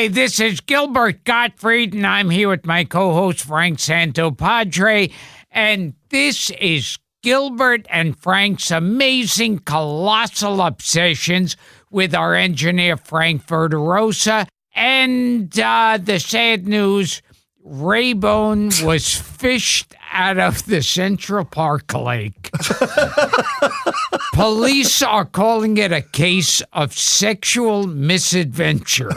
Hi, this is Gilbert Gottfried, and I'm here with my co-host Frank Santopadre, and this is Gilbert and Frank's amazing Colossal Obsessions with our engineer Frank Verderosa. And the sad news, Raybone was fished out of the Central Park Lake. Police are calling it a case of sexual misadventure.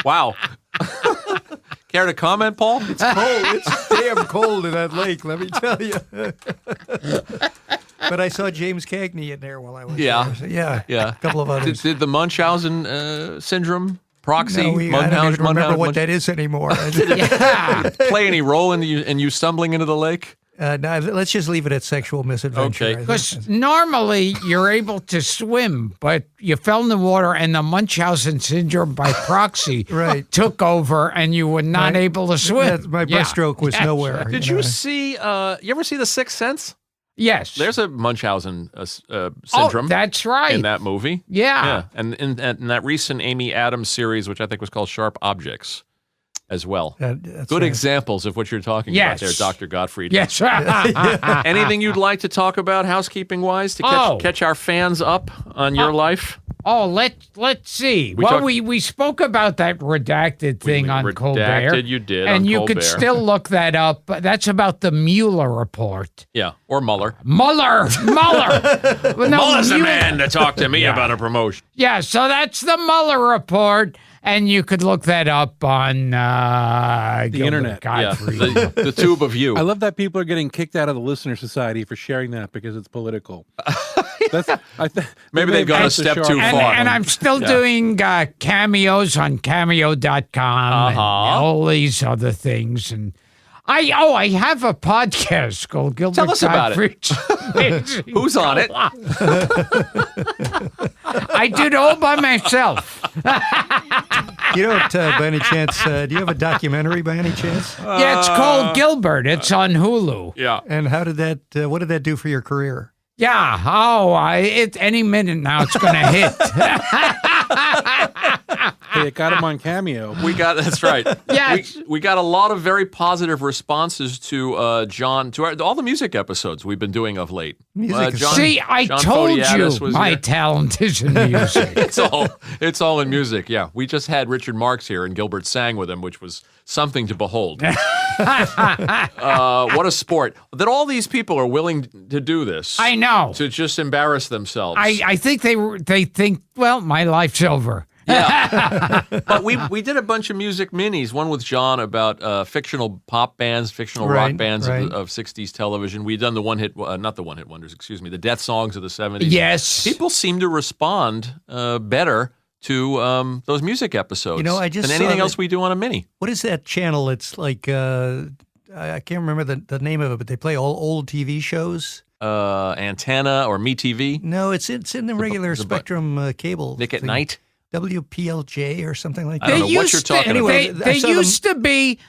Wow. Care to comment, Paul? It's cold. It's damn cold in that lake, let me tell you. But I saw James Cagney in there while I was there. So yeah. A couple of others. Did the Munchausen syndrome, proxy, I don't even remember what that is anymore. play any role in you stumbling into the lake? No, let's just leave it at sexual misadventure. Okay. Because normally you're able to swim, but you fell in the water and the Munchausen syndrome by proxy took over and you were not able to swim. My breaststroke was nowhere. Did you see, you ever see The Sixth Sense? Yes. There's a Munchausen syndrome. Oh, that's right. In that movie. Yeah. And in that recent Amy Adams series, which I think was called Sharp Objects, as well. Good examples of what you're talking about there, Dr. Gottfried. Yes. Anything you'd like to talk about housekeeping-wise to catch our fans up on your life? Oh, let's see. We spoke about that redacted thing on Colbert. Redacted, you did, and on you Colbert. could still look that up. That's about the Mueller report. Yeah, or Mueller. Mueller. Well, Mueller's the man to talk to me about a promotion. Yeah, so that's the Mueller report. And you could look that up on the internet. The tube of you. I love that people are getting kicked out of the Listener Society for sharing that because it's political. Maybe they've gone a step too far. And I'm still doing cameos on Cameo.com and all these other things. And I have a podcast called Gilbert. Tell us about it. Who's on it? I do it all by myself. You don't, by any chance, do you have a documentary by any chance? Yeah, it's called Gilbert. It's on Hulu. Yeah. And how did that, what did that do for your career? Yeah. Any minute now it's going to hit. Hey, it got him on Cameo. That's right. Yes. We got a lot of very positive responses to John, to all the music episodes we've been doing of late. I told you my talent is in music. It's all in music, yeah. We just had Richard Marx here and Gilbert sang with him, which was something to behold. What a sport. That all these people are willing to do this. I know. To just embarrass themselves. I think they think, well, my life's over. Yeah. But we did a bunch of music minis, one with John about fictional pop bands, fictional rock bands of 60s television. We'd done the not the one-hit wonders, excuse me, the death songs of the 70s. Yes. People seem to respond better to those music episodes than anything else we do on a mini. What is that channel? It's like, I can't remember the name of it, but they play all old TV shows. Antenna or MeTV? No, it's in the regular Spectrum cable. Nick at Night? WPLJ or something like that. I don't know what you're talking about. They used to be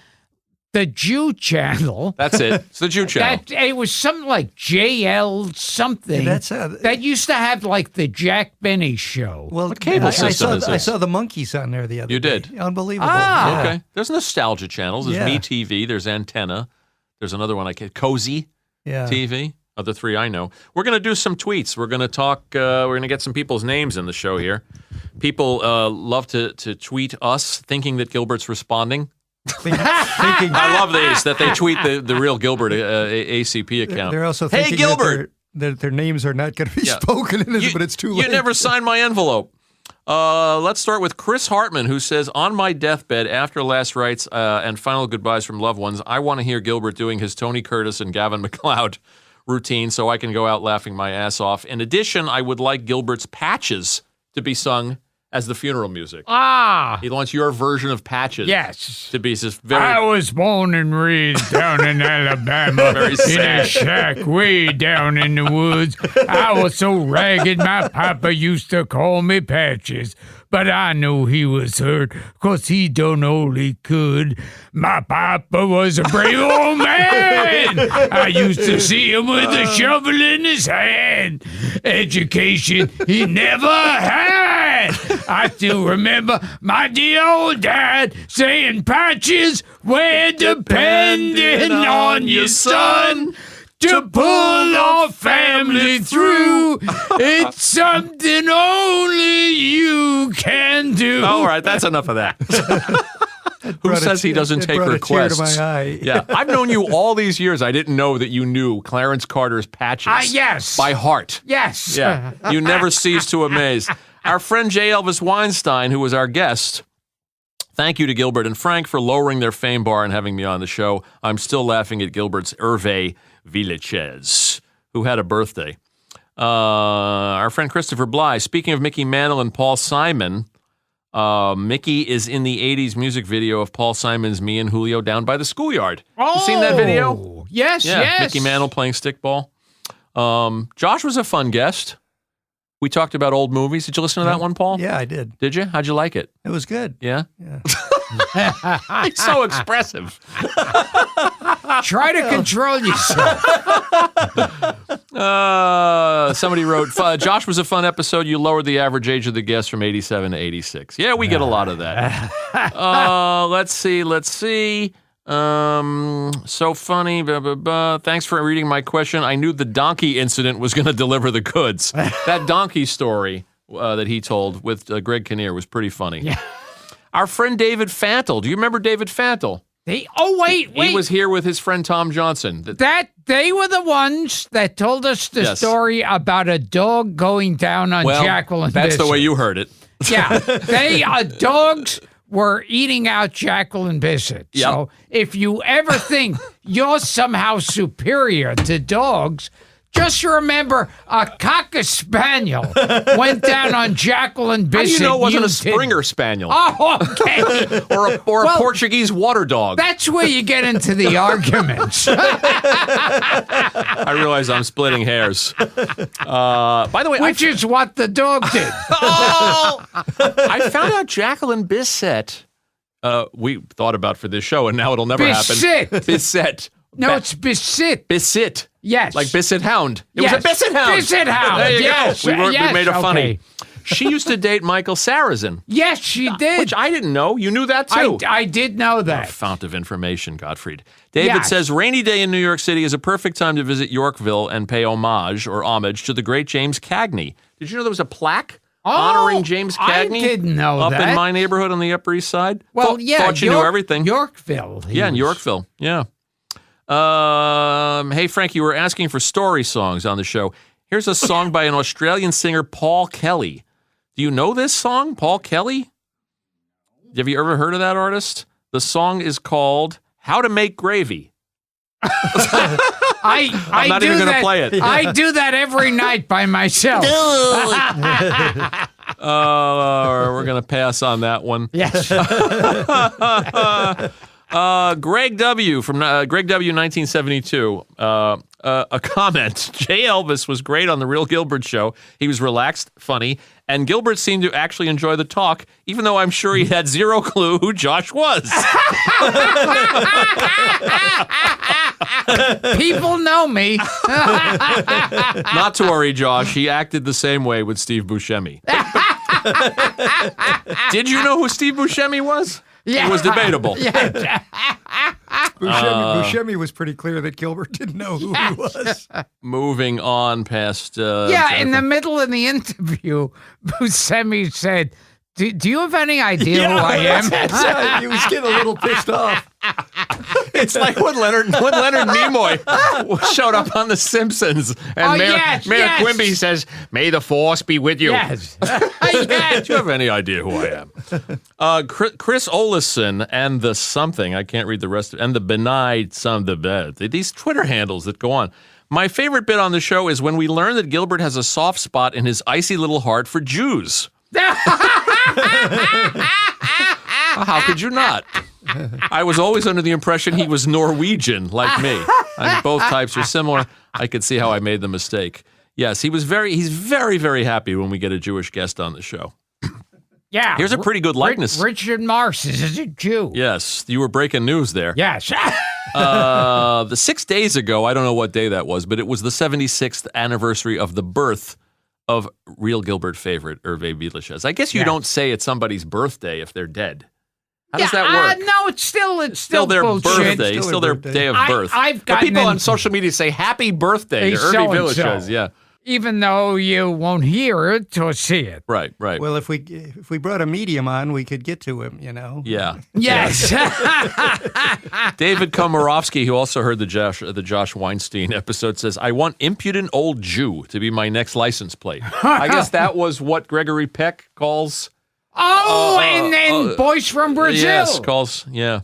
the Jew channel. That's it. It's the Jew channel. It was something like JL something. That used to have like the Jack Benny show. Well, cable system is this? I saw the Monkeys on there the other day. You did? Unbelievable. Okay. There's nostalgia channels. There's MeTV. There's Antenna. There's another one Cozy TV. Of the three I know. We're going to do some tweets. We're going to talk, we're going to get some people's names in the show here. People love to tweet us thinking that Gilbert's responding. I love these, that they tweet the real Gilbert ACP account. They're also thinking hey, Gilbert! that their names are not going to be spoken in this, but it's too late. You never signed my envelope. Let's start with Chris Hartman, who says, on my deathbed, after last rites and final goodbyes from loved ones, I want to hear Gilbert doing his Tony Curtis and Gavin MacLeod routine so I can go out laughing my ass off. In addition, I would like Gilbert's Patches to be sung as the funeral music. Ah. He wants your version of Patches. Yes. To be just very. I was born and raised down in Alabama Very in sad. a shack way down in the woods. I was so ragged my papa used to call me Patches. But I knew he was hurt, 'cause he done all he could. My papa was a brave old man. I used to see him with a shovel in his hand. Education he never had. I still remember my dear old dad saying, Patches, we're depending on you, son. To pull our family through, it's something only you can do. All right, that's enough of that. Who says he doesn't take requests? Brought a tear to my eye. Yeah, I've known you all these years. I didn't know that you knew Clarence Carter's Patches. Yes. By heart. Yes. Yeah, you never cease to amaze. Our friend J. Elvis Weinstein, who was our guest, thank you to Gilbert and Frank for lowering their fame bar and having me on the show. I'm still laughing at Gilbert's Hervé Villachez, who had a birthday. Our friend Christopher Bly, speaking of Mickey Mantle and Paul Simon, Mickey is in the 80s music video of Paul Simon's Me and Julio Down by the Schoolyard. You seen that video? Yes, Yeah, yes. Mickey Mantle playing stickball. Josh was a fun guest. We talked about old movies. Did you listen to that one, Paul? Yeah, I did. Did you? How'd you like it? It was good. Yeah? Yeah. He's so expressive. Try to control yourself. Somebody wrote, Josh was a fun episode. You lowered the average age of the guests from 87 to 86. Yeah, we get a lot of that. Let's see. So funny. Blah, blah, blah. Thanks for reading my question. I knew the donkey incident was going to deliver the goods. That donkey story that he told with Greg Kinnear was pretty funny. Yeah. Our friend David Fantle. Do you remember David Fantle? Wait. He was here with his friend Tom Johnson. They were the ones that told us the Yes. story about a dog going down on Jacqueline that's Bisset. the way you heard it. Yeah, dogs were eating out Jacqueline Bisset. Yep. So if you ever think you're somehow superior to dogs, just remember a Cocker Spaniel went down on Jacqueline Bisset. How do you know it wasn't a didn't. Springer Spaniel? Oh, okay. Or a Portuguese water dog? That's where you get into the arguments. I realize I'm splitting hairs. By the way, Which is what the dog did. I found out Jacqueline Bisset, we thought about for this show, and now it'll never Bisset. happen. Bisset. No, it's Bisset. Bisset. Yes. Like Bisset Hound. It Yes. was a Bisset Hound. Bisset Hound. There you Yes. go. We Yes. made it funny. Okay. She used to date Michael Sarrazin, Yes, she did. which I didn't know. You knew that too. I did know that. Fount of information, Gottfried. David Yes. says, rainy day in New York City is a perfect time to visit Yorkville and pay homage to the great James Cagney. Did you know there was a plaque honoring James Cagney? I didn't know up that. in my neighborhood on the Upper East Side? Well, yeah. Thought you knew everything. Yorkville. Yeah, in Yorkville. Yeah. Hey, Frank, you were asking for story songs on the show. Here's a song by an Australian singer, Paul Kelly. Do you know this song, Paul Kelly? Have you ever heard of that artist? The song is called How to Make Gravy. I'm not even going to play it. I do that every night by myself. We're going to pass on that one. Yes. Greg W. from Greg W. 1972. A comment. J. Elvis was great on the Real Gilbert show. He was relaxed, funny, and Gilbert seemed to actually enjoy the talk, even though I'm sure he had zero clue who Josh was. People know me. Not to worry, Josh. He acted the same way with Steve Buscemi. Did you know who Steve Buscemi was? Yeah. It was debatable. Yeah. Buscemi was pretty clear that Gilbert didn't know who he was. Moving on past... Yeah, in the middle of the interview, Buscemi said, do you have any idea who I am? He was getting a little pissed off. It's like when Leonard Nimoy showed up on The Simpsons, and Mayor Quimby says, "May the force be with you." Yes. Do you have any idea who I am? Chris Olison and the something, I can't read the rest of it, and the benign some the bed. These Twitter handles that go on. My favorite bit on the show is when we learn that Gilbert has a soft spot in his icy little heart for Jews. How could you not? I was always under the impression he was Norwegian, like me. I mean, both types are similar. I could see how I made the mistake. Yes, he's very, very happy when we get a Jewish guest on the show. Yeah. Here's a pretty good likeness. Richard Marx is a Jew. Yes, you were breaking news there. Yes. The 6 days ago, I don't know what day that was, but it was the 76th anniversary of the birth of real Gilbert favorite, Hervé Villechaize. I guess you don't say it's somebody's birthday if they're dead. How does that work? No, it's still their bullshit. birthday. It's still their day of birth. I've but people on in, social media say happy birthday to Hervé Villechaize. Yeah. Even though you won't hear it or see it. Right. Well, if we brought a medium on, we could get to him, Yeah. Yes. David Komorowski, who also heard the Josh Weinstein episode, says, I want impudent old Jew to be my next license plate. I guess that was what Gregory Peck calls... and Boys from Brazil. Yes, calls, yeah.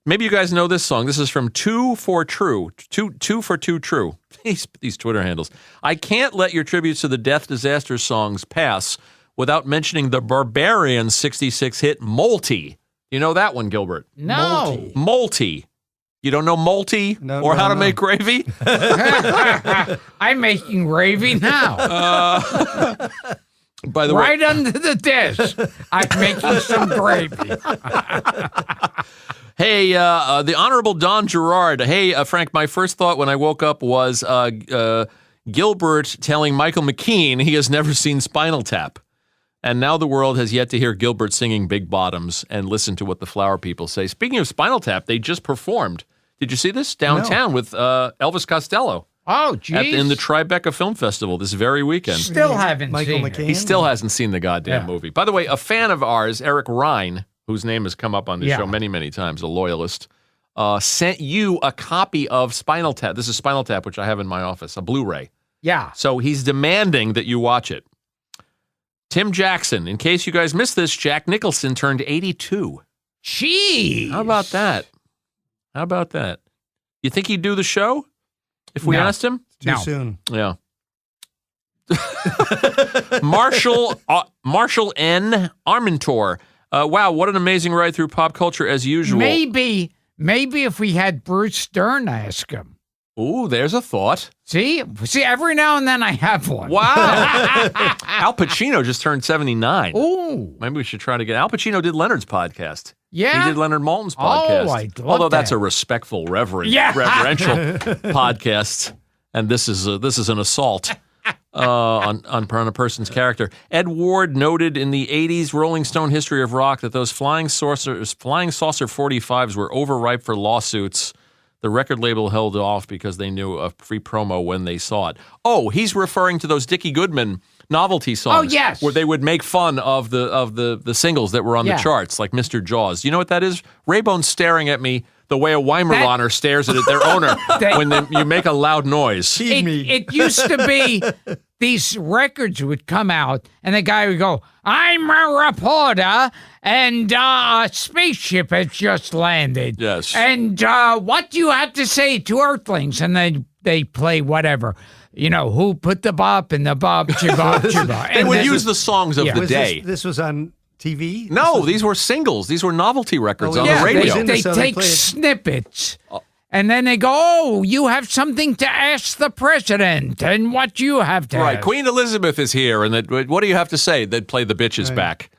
Maybe you guys know this song. This is from Two for True. Two for Two True. These Twitter handles. I can't let your tributes to the death disaster songs pass without mentioning the Barbarian 66 hit Molty. You know that one, Gilbert? No. Molty. You don't know Molty or how to make gravy? I'm making gravy now. By the way, right under the dish. I'm making some gravy. Hey, the Honorable Don Gerard. Hey, Frank, my first thought when I woke up was Gilbert telling Michael McKean he has never seen Spinal Tap. And now the world has yet to hear Gilbert singing Big Bottoms and listen to what the Flower People say. Speaking of Spinal Tap, they just performed. Did you see this? Downtown with Elvis Costello. Oh, geez. In the Tribeca Film Festival this very weekend. Still haven't Michael seen McKean? it. He still hasn't seen the goddamn movie. By the way, a fan of ours, Eric Rhine, whose name has come up on the show many, many times, a loyalist, sent you a copy of Spinal Tap. This is Spinal Tap, which I have in my office, a Blu-ray. Yeah. So he's demanding that you watch it. Tim Jackson, in case you guys missed this, Jack Nicholson turned 82. Jeez. How about that? You think he'd do the show if we asked him? Too soon. Yeah. Marshall N. Armentor. Wow, what an amazing ride through pop culture as usual. Maybe if we had Bruce Stern ask him. Ooh, there's a thought. See, every now and then I have one. Wow. Al Pacino just turned 79. Ooh. Maybe we should try to get... Al Pacino did Leonard's podcast. Yeah? He did Leonard Maltin's podcast. Oh, I'd love Although that's that. a respectful, reverential podcast. And this is an assault on a person's character. Ed Ward noted in the 80s Rolling Stone History of Rock that those Flying Saucer 45s were overripe for lawsuits. The record label held off because they knew a free promo when they saw it. Oh, he's referring to those Dickie Goodman novelty songs. Oh, yes. Where they would make fun of the singles that were on the charts, like Mr. Jaws. You know what that is? Raybone's staring at me the way a Weimaraner stares at their owner when you make a loud noise. It used to be these records would come out, and the guy would go, I'm a reporter, and a spaceship has just landed. Yes. And what do you have to say to Earthlings? And they play whatever. You know, who put the bop in the bop, chibop, chibop. They would use the songs of the day. This was on TV? No, these were singles. These were novelty records on the radio. They take snippets. And then they go, oh, you have something to ask the president, and what you have to ask. Queen Elizabeth is here, and what do you have to say? They'd play the bitches back.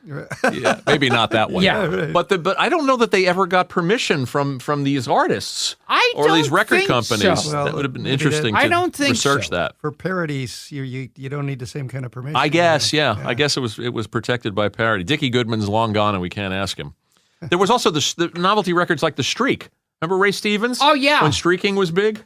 Yeah, maybe not that one. Yeah. But I don't know that they ever got permission from these artists or these record companies. So. That would have been interesting to research that. For parodies, you don't need the same kind of permission. I guess, yeah. I guess it was protected by parody. Dickie Goodman's long gone, and we can't ask him. There was also the novelty records like The Streak. Remember Ray Stevens? Oh, yeah. When streaking was big?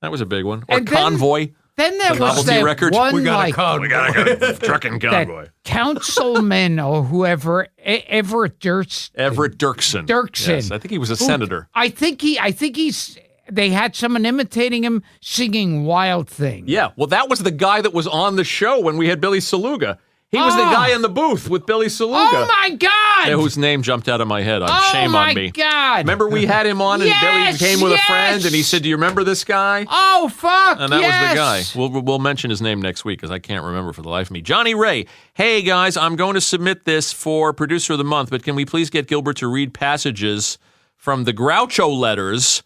That was a big one. Or and Convoy. Then there was novelty that record. one, We got a trucking convoy. Councilman or whoever, Everett Dirksen. Yes, I think he was a senator. I think he's. They had someone imitating him singing Wild Thing. Yeah, well, that was the guy that was on the show when we had Billy Saluga. He was the guy in the booth with Billy Saluga. Oh, my God! Whose name jumped out of my head. Shame on me. Oh, my God! Remember we had him on and Billy came with a friend and he said, do you remember this guy? Oh, fuck, And that was the guy. We'll mention his name next week because I can't remember for the life of me. Johnny Ray. Hey, guys, I'm going to submit this for Producer of the Month, but can we please get Gilbert to read passages from the Groucho letters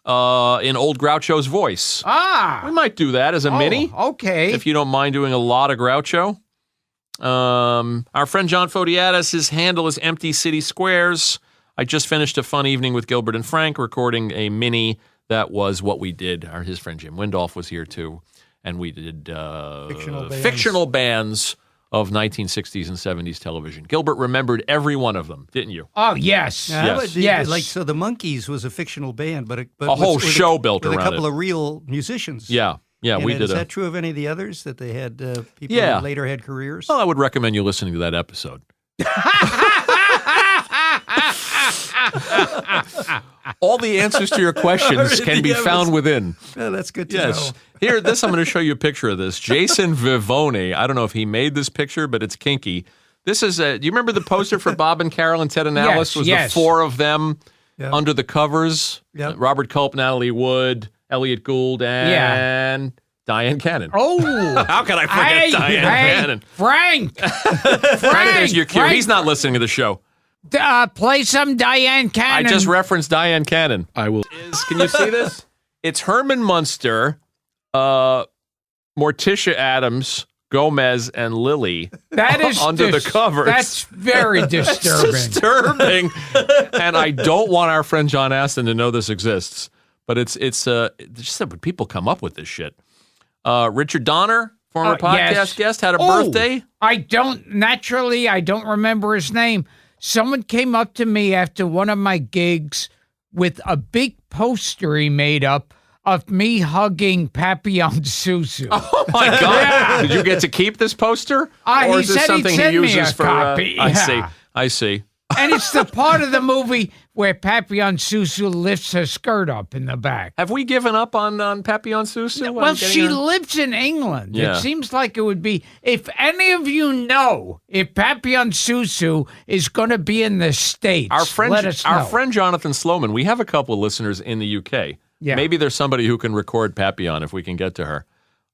in old Groucho's voice? We might do that as a mini. Okay. If you don't mind doing a lot of Groucho. Our friend John Fodiatis, his handle is Empty City Squares. I just finished a fun evening with Gilbert and Frank recording a mini that was what we did. His friend Jim Windolf was here too, and we did fictional bands of 1960s and 70s television. Gilbert remembered every one of them, didn't you? Oh, yes. Yes. Like, so the Monkees was a fictional band, but a whole show built around it. With a couple of real musicians. Yeah. Yeah, and we did. Is that true of any of the others that they had people who later had careers? Well, I would recommend you listening to that episode. All the answers to your questions can be found within. Oh, that's good to know. Here, I'm going to show you a picture of this. Jason Vivone. I don't know if he made this picture, but it's kinky. This is do you remember the poster for Bob and Carol and Ted and Alice? Was the four of them under the covers? Yep. Robert Culp, Natalie Wood, Elliot Gould, and Diane Cannon. Oh, how can I forget Diane Cannon? Frank, there's your cue. He's not listening to the show. Play some Diane Cannon. I just referenced Diane Cannon. I will. Can you see this? It's Herman Munster, Morticia Adams, Gomez, and Lily. That is under the covers. That's very disturbing. It's disturbing. And I don't want our friend John Aston to know this exists. But it's just that people come up with this shit. Richard Donner, former podcast guest, had a birthday. I don't remember his name. Someone came up to me after one of my gigs with a big poster he made up of me hugging Papillon Susu. Oh my God! Did you get to keep this poster, or is this something he uses for? Copy. I see. And it's the part of the movie where Papillon Susu lifts her skirt up in the back. Have we given up on Papillon Susu? Well, she lives in England. Yeah. It seems like it would be, if any of you know if Papillon Susu is going to be in the States, let us know. Our friend Jonathan Sloman, we have a couple of listeners in the UK. Yeah. Maybe there's somebody who can record Papillon if we can get to her.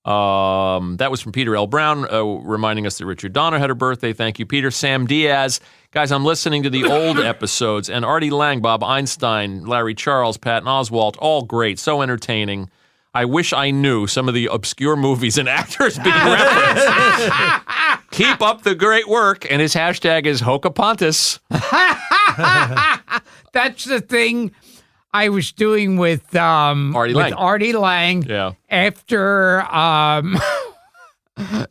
That was from Peter L. Brown, reminding us that Richard Donner had her birthday. Thank you, Peter. Sam Diaz. Guys, I'm listening to the old episodes, and Artie Lang, Bob Einstein, Larry Charles, Patton Oswalt, all great, so entertaining. I wish I knew some of the obscure movies and actors being referenced. Keep up the great work, and his hashtag is Hokapontis. That's the thing I was doing with Artie Lang. Yeah. After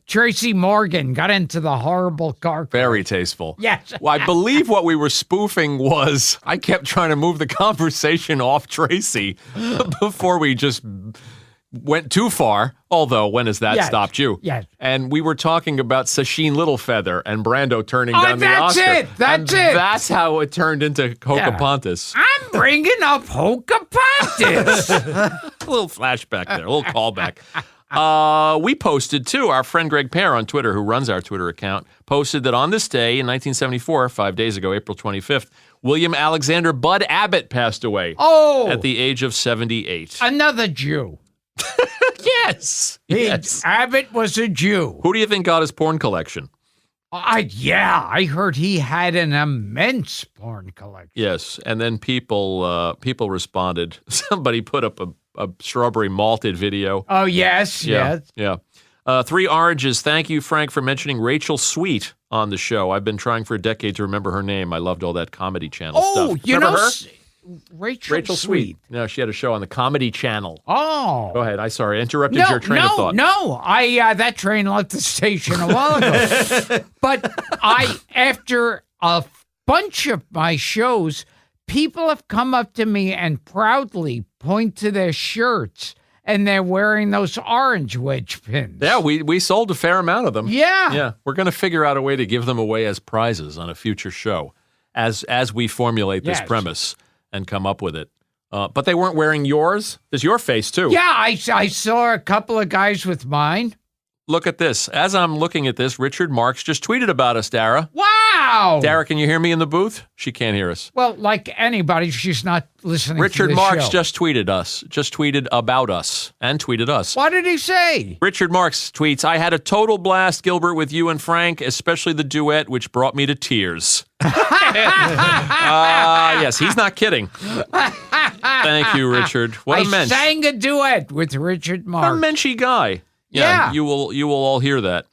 Tracy Morgan got into the horrible car crash. Very tasteful. Yes. Well, I believe what we were spoofing was I kept trying to move the conversation off Tracy before we just went too far. Although, when has that stopped you? Yes. And we were talking about Sacheen Littlefeather and Brando turning down the Oscar. That's it. That's how it turned into Hokapontis. I'm bringing up Hokapontis. A little flashback there, a little callback. We posted, too, our friend Greg Pear on Twitter, who runs our Twitter account, posted that on this day in 1974, 5 days ago, April 25th, William Alexander Bud Abbott passed away at the age of 78. Another Jew. Yes. Abbott was a Jew. Who do you think got his porn collection? I heard he had an immense porn collection. Yes, and then people responded. Somebody put up a strawberry malted video. Oh, yes. Yeah. Three Oranges. Thank you, Frank, for mentioning Rachel Sweet on the show. I've been trying for a decade to remember her name. I loved all that Comedy Channel stuff. Oh, you know her? Rachel Sweet. No, she had a show on the Comedy Channel. Oh. Go ahead. I interrupted your train of thought. No, that train left the station a while ago. But after a bunch of my shows, people have come up to me and proudly point to their shirts, and they're wearing those orange wedge pins. Yeah, we sold a fair amount of them. Yeah. Yeah, we're going to figure out a way to give them away as prizes on a future show as we formulate this premise and come up with it. But they weren't wearing yours? There's your face, too. Yeah, I saw a couple of guys with mine. Look at this. As I'm looking at this, Richard Marks just tweeted about us, Dara. Wow. Dara, can you hear me in the booth? She can't hear us. Well, like anybody, she's not listening Richard to this Marks show. just tweeted about us and tweeted us. What did he say? Richard Marks tweets, I had a total blast, Gilbert, with you and Frank, especially the duet, which brought me to tears. Yes, he's not kidding. Thank you, Richard. What a mensch. I sang a duet with Richard Marks. What a menschy guy. Yeah. You will all hear that.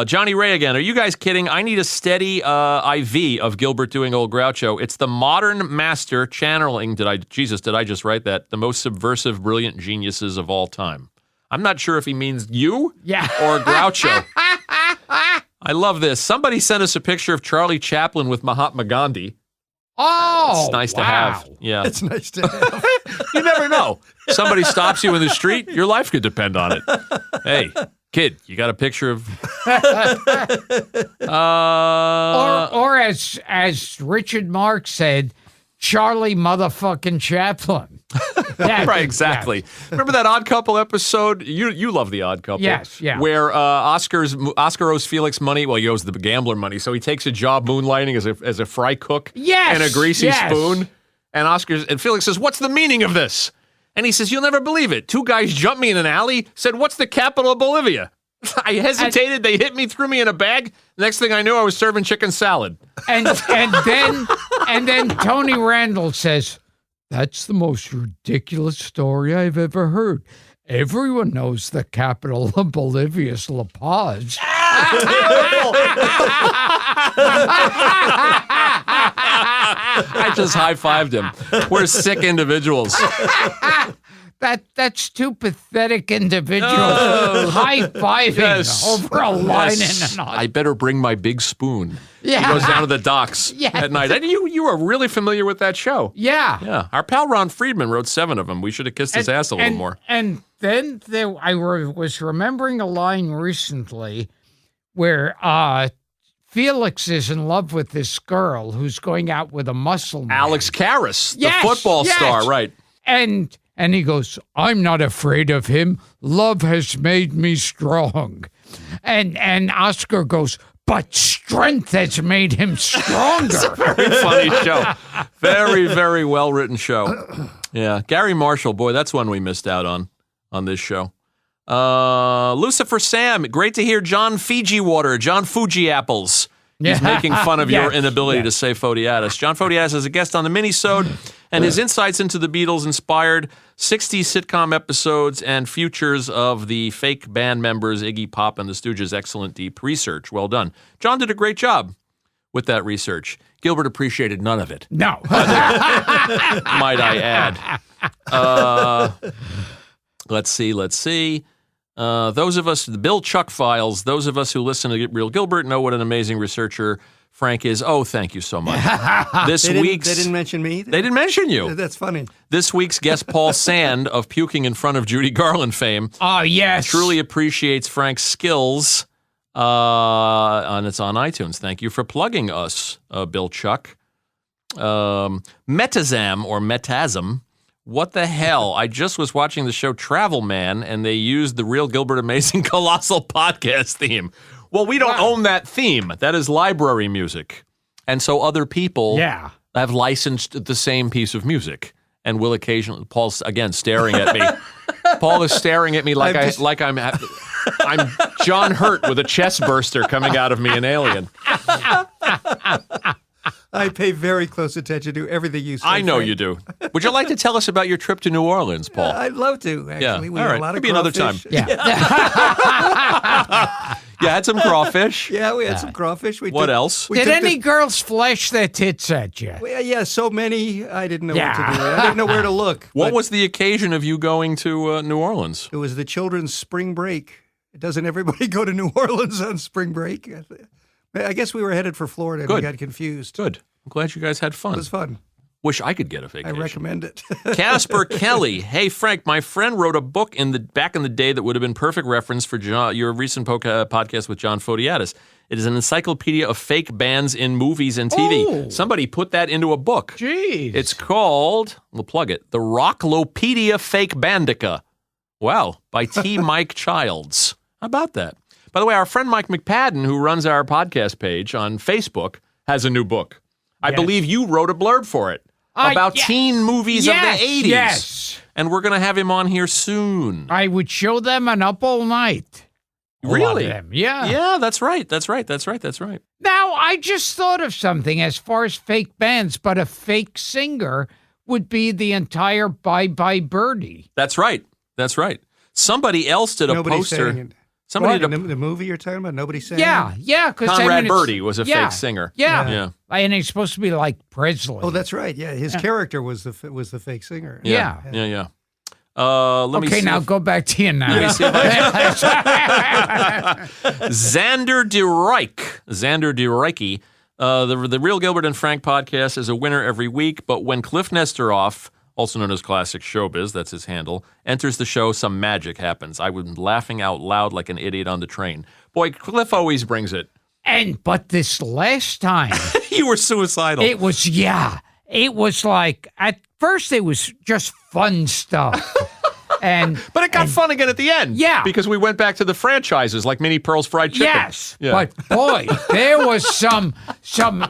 Johnny Ray again. Are you guys kidding? I need a steady IV of Gilbert doing Old Groucho. It's the modern master channeling. Did I just write that? The most subversive, brilliant geniuses of all time. I'm not sure if he means you or Groucho. I love this. Somebody sent us a picture of Charlie Chaplin with Mahatma Gandhi. Oh, it's nice to have. Yeah, it's nice to have. You never know. Somebody stops you in the street, your life could depend on it. Hey, kid, you got a picture of? Or as Richard Marks said, Charlie motherfucking Chaplin. Right, exactly. Yes. Remember that Odd Couple episode? You love the Odd Couple. Yes, yeah. Where Oscar owes Felix money. Well, he owes the gambler money, so he takes a job moonlighting as a fry cook. Yes, and a greasy spoon. And Felix says, "What's the meaning of this?" And he says, "You'll never believe it. 2 guys jumped me in an alley. Said, 'What's the capital of Bolivia?' I hesitated. They hit me, threw me in a bag. Next thing I knew, I was serving chicken salad." And then Tony Randall says, "That's the most ridiculous story I've ever heard. Everyone knows the capital of Bolivia is La Paz." I just high-fived him. We're sick individuals. That's two pathetic individuals high-fiving over a line in an audience. I better bring my big spoon. Yeah. He goes down to the docks at night. And you were really familiar with that show. Yeah. Yeah. Our pal Ron Friedman wrote 7 of them. We should have kissed his ass a little more. And then I was remembering a line recently where Felix is in love with this girl who's going out with a muscle man. Alex Karras, the football star, right. And he goes, "I'm not afraid of him. Love has made me strong." And Oscar goes, "But strength has made him stronger." It's a very funny show. Very, very well-written show. Yeah. Gary Marshall, boy, that's one we missed out on this show. Lucifer Sam, great to hear John Fuji Apples. He's making fun of your inability to say Fodiatis. John Fodiatis is a guest on the Minisode, and his insights into the Beatles inspired 60s sitcom episodes and futures of the fake band members, Iggy Pop and the Stooges. Excellent deep research. Well done. John did a great job with that research. Gilbert appreciated none of it. No. Might I add. Let's see. Those of us, the Bill Chuck files, those of us who listen to Real Gilbert know what an amazing researcher Frank is. Oh, thank you so much. They didn't mention me? They didn't mention you. That's funny. This week's guest, Paul Sand, of puking in front of Judy Garland fame. Oh, yes. Truly appreciates Frank's skills. And it's on iTunes. Thank you for plugging us, Bill Chuck. Metasm. What the hell? I just was watching the show Travel Man, and they used the Real Gilbert Amazing Colossal podcast theme. Well, we don't own that theme. That is library music. And so other people have licensed the same piece of music and will occasionally... Paul's, again, staring at me. Paul is staring at me like I'm John Hurt with a chest burster coming out of me, an alien. I pay very close attention to everything you say. I know Frank. you do. Would you like to tell us about your trip to New Orleans, Paul? I'd love to, actually. Yeah. We All had right. a lot of Maybe another time. crawfish. You had some crawfish. Yeah, we had some crawfish. What else? Did any girls flash their tits at you? Yeah, so many, I didn't know what to do. I didn't know where to look. What was the occasion of you going to New Orleans? It was the children's spring break. Doesn't everybody go to New Orleans on spring break? I guess we were headed for Florida and we got confused. Good. I'm glad you guys had fun. It was fun. Wish I could get a vacation. I recommend it. Casper Kelly. Hey, Frank, my friend wrote a book back in the day that would have been perfect reference for your recent podcast with John Fodiatis. It is an encyclopedia of fake bands in movies and TV. Oh. Somebody put that into a book. Jeez. It's called, we'll plug it, The Rocklopedia Fake Bandica. Wow, by T. Mike Childs. How about that? By the way, our friend Mike McPadden, who runs our podcast page on Facebook, has a new book. I believe you wrote a blurb for it about teen movies of the 80s. Yes. And we're going to have him on here soon. I would show them and up all night. Really? Yeah. Yeah, that's right. Now, I just thought of something as far as fake bands, but a fake singer would be the entire Bye Bye Birdie. That's right. Somebody else did a poster. Sang it. Somebody What, did the movie you're talking about? Nobody sang it? Yeah. Conrad Birdie was a fake singer. Yeah. And he's supposed to be like Presley. Oh, that's right. Yeah, his character was the fake singer. Yeah. Let me see now go back to you now. Let me see if Xander DeReike. The Real Gilbert and Frank podcast is a winner every week, but when Cliff Nesteroff, also known as Classic Showbiz, that's his handle, enters the show, some magic happens. I was laughing out loud like an idiot on the train. Boy, Cliff always brings it. But this last time, you were suicidal. It was like, at first it was just fun stuff. But it got fun again at the end. Yeah. Because we went back to the franchises like Minnie Pearl's Fried Chicken. Yes. Yeah. But boy, there was some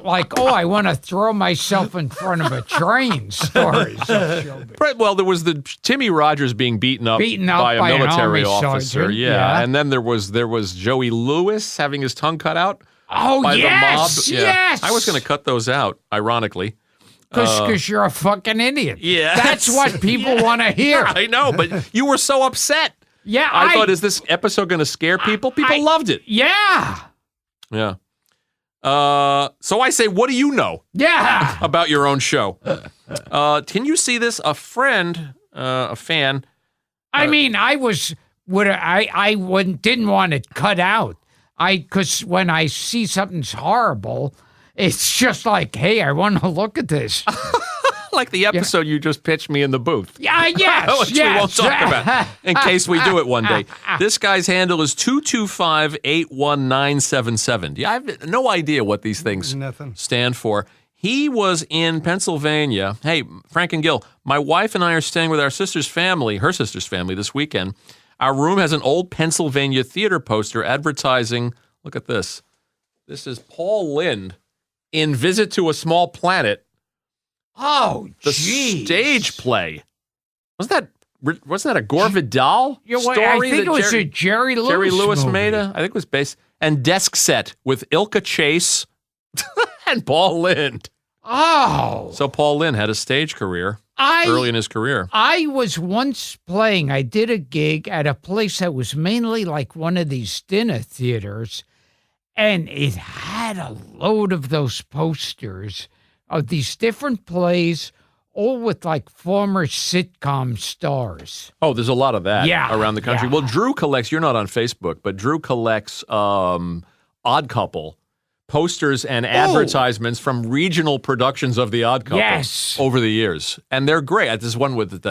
like, I want to throw myself in front of a train stories. Right, well, there was the Timmy Rogers being beaten up by a military officer. Sergeant. Yeah. And then there was Joey Lewis having his tongue cut out by the mob. Yes. I was going to cut those out, ironically. Because you're a fucking idiot. Yeah. That's what people want to hear. I know, but you were so upset. Yeah. I thought, is this episode going to scare people? People loved it. Yeah. Yeah. So I say, what do you know about your own show? Can you see this? A friend, a fan. I mean, I didn't want it cut out. Because when I see something's horrible, it's just like, hey, I want to look at this. Like the episode you just pitched me in the booth. Yes, Which we won't talk about in case we do it one day. This guy's handle is 225-81977. I have no idea what these things stand for. He was in Pennsylvania. Hey, Frank and Gil, my wife and I are staying with her sister's family this weekend. Our room has an old Pennsylvania theater poster advertising, look at this. This is Paul Lynde in Visit to a Small Planet. Oh, the stage play. Wasn't that a Gore Vidal story? I think it was a Jerry Lewis movie. made I think it was based. And Desk Set with Ilka Chase and Paul Lynde. Oh. So Paul Lynde had a stage career early in his career. I was once I did a gig at a place that was mainly like one of these dinner theaters. And it had a load of those posters of these different plays, all with like former sitcom stars. Oh, there's a lot of that around the country. Yeah. Well, Drew collects, you're not on Facebook, but Drew collects Odd Couple posters and advertisements from regional productions of the Odd Couple over the years. And they're great. There's one with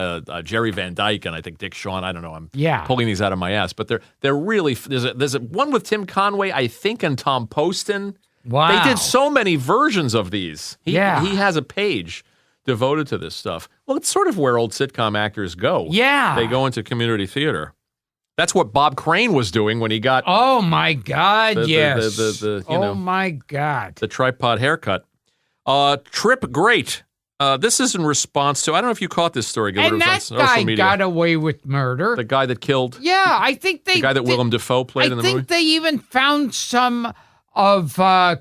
Jerry Van Dyke and I think Dick Shawn. I don't know. I'm pulling these out of my ass. But they're really, there's one with Tim Conway, I think, and Tom Poston. Wow. They did so many versions of these. He has a page devoted to this stuff. Well, it's sort of where old sitcom actors go. Yeah. They go into community theater. That's what Bob Crane was doing when he got. Oh my God! Yes. My God! The tripod haircut. Trip Great. This is in response to. I don't know if you caught this story, Gilbert. And it was that on social guy media. got away with murder. The guy that killed. Yeah, I think they. The guy that Willem Dafoe played in the movie. I think they even found some of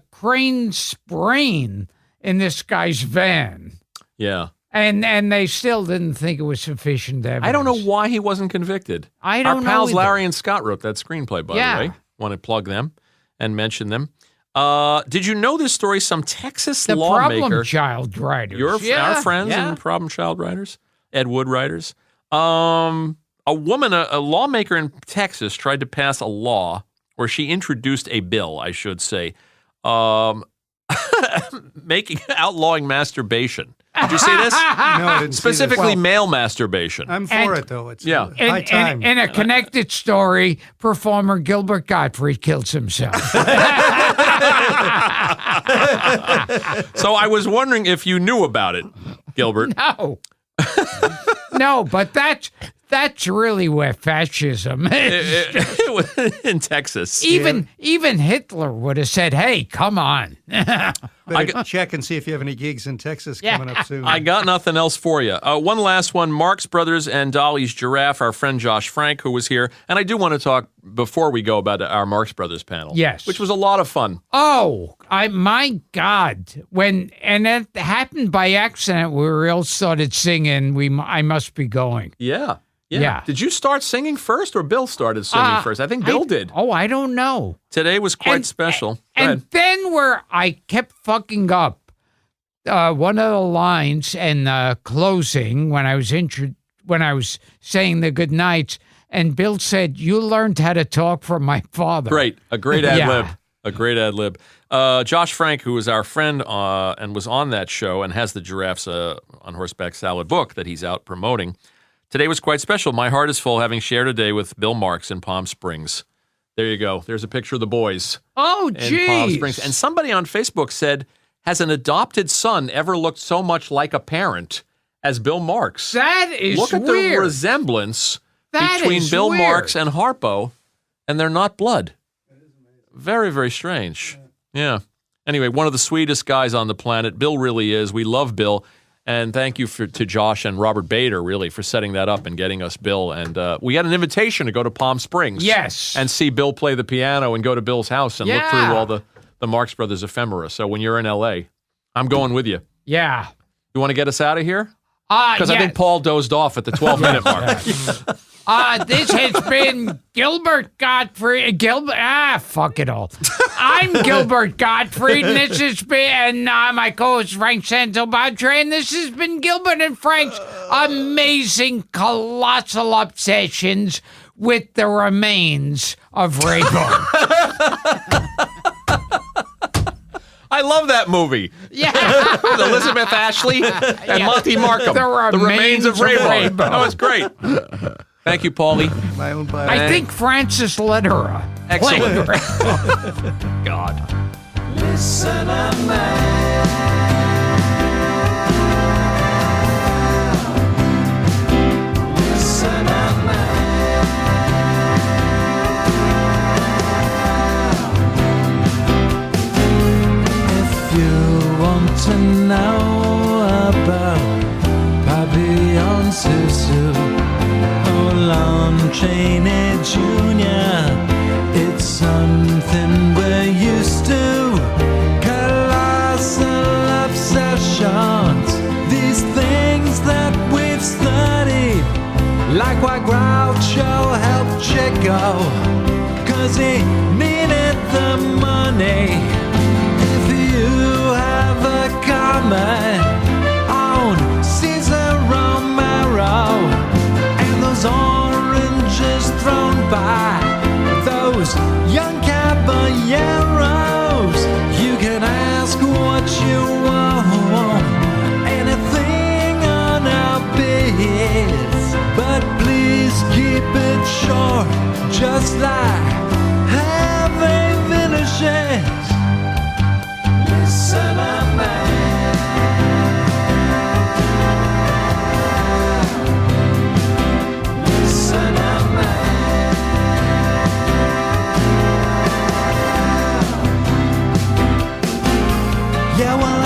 Crane's brain in this guy's van. Yeah. And they still didn't think it was sufficient evidence. I don't know why he wasn't convicted. I don't know. Our pals either. Larry and Scott wrote that screenplay, by the way. Want to plug them and mention them. Did you know this story? Some Texas lawmaker. Problem child writers. Our friends and problem child writers, Ed Wood writers. A lawmaker in Texas tried to pass a law, or she introduced a bill, I should say, outlawing masturbation. Did you see this? No, I didn't Specifically see this. male masturbation. I'm for it, though. It's high in, time. in a connected story, performer Gilbert Gottfried kills himself. So I was wondering if you knew about it, Gilbert. No. No, but that's That's really where fascism is. It was in Texas. Even Hitler would have said, "Hey, come on." Better check and see if you have any gigs in Texas coming up soon. I got nothing else for you. One last one. Marx Brothers and Dolly's Giraffe, our friend Josh Frank, who was here. And I do want to talk before we go about our Marx Brothers panel. Yes. Which was a lot of fun. Oh, my God. And that happened by accident. We all started singing, I Must Be Going. Yeah. Yeah. Did you start singing first or Bill started singing first? I think Bill did. Oh, I don't know. Today was quite special. Go ahead. Then where I kept fucking up one of the lines and the closing when I was saying the good nights, and Bill said, "You learned how to talk from my father." Great. A great ad lib. A great ad lib. Josh Frank, who is our friend and was on that show and has the Giraffes on Horseback Salad book that he's out promoting. Today was quite special. My heart is full having shared a day with Bill Marx in Palm Springs. There you go. There's a picture of the boys. Oh, in geez. Palm Springs. And somebody on Facebook said, has an adopted son ever looked so much like a parent as Bill Marx? That is Look at weird. the resemblance That between is Bill weird. Marx and Harpo, and they're not blood. Very, very strange. Yeah. Anyway, one of the sweetest guys on the planet. Bill really is. We love Bill. And thank you to Josh and Robert Bader, really, for setting that up and getting us Bill. And we got an invitation to go to Palm Springs. Yes. And see Bill play the piano and go to Bill's house and look through all the Marx Brothers ephemera. So when you're in L.A., I'm going with you. Yeah. You want to get us out of here? Because I think Paul dozed off at the 12-minute mark. This has been Gilbert Gottfried. Fuck it all. I'm Gilbert Gottfried, and this has been my co-host Frank Santopadre, and this has been Gilbert and Frank's amazing colossal obsessions with the remains of Rayburn. I love that movie. Yeah. With Elizabeth Ashley and Monty Markham. The Remains of Raybone. That was great. Thank you, Paulie. My own bio. I think Francis let her. Excellent. God. Listen up, man. Listen up, man. If you want to know about Papillon Susu or Lon Chaney Jr., it's something we're used to. Colossal obsessions, these things that we've studied, like why Groucho helped Chico, 'cause he needed the money. If you have a comment on Cesar Romero and those oranges thrown by those young caballeros, you can ask what you want, anything on our bids, but please keep it short, just like Harvey finishes. Listen up, man. Listen up, man. Yeah, well,